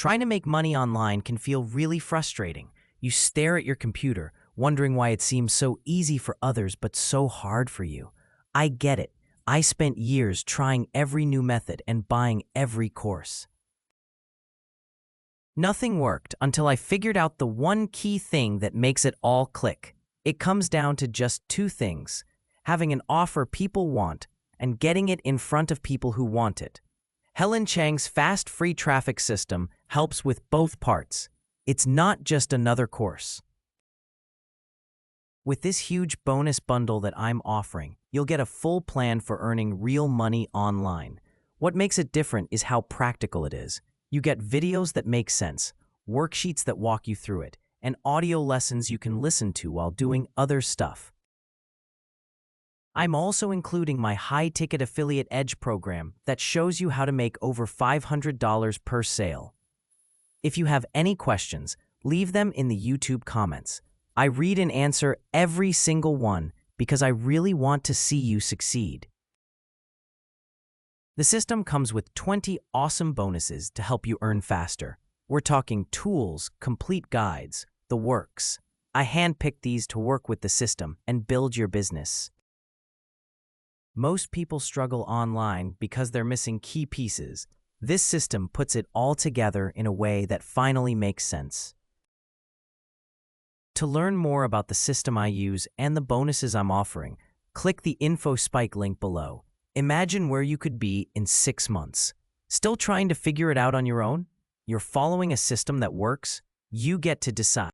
Trying to make money online can feel really frustrating. You stare at your computer, wondering why it seems so easy for others but so hard for you. I get it. I spent years trying every new method and buying every course. Nothing worked until I figured out the one key thing that makes it all click. It comes down to just two things: having an offer people want and getting it in front of people who want it. Helen Chang's fast free traffic system helps with both parts. It's not just another course. With this huge bonus bundle that I'm offering, you'll get a full plan for earning real money online. What makes it different is how practical it is. You get videos that make sense, worksheets that walk you through it, and audio lessons you can listen to while doing other stuff. I'm also including my high-ticket Affiliate Edge program that shows you how to make over $500 per sale. If you have any questions, leave them in the YouTube comments. I read and answer every single one because I really want to see you succeed. The system comes with 20 awesome bonuses to help you earn faster. We're talking tools, complete guides, the works. I handpicked these to work with the system and build your business. Most people struggle online because they're missing key pieces. This system puts it all together in a way that finally makes sense. To learn more about the system I use and the bonuses I'm offering, click the info spike link below. Imagine where you could be in 6 months. Still trying to figure it out on your own? You're following a system that works? You get to decide.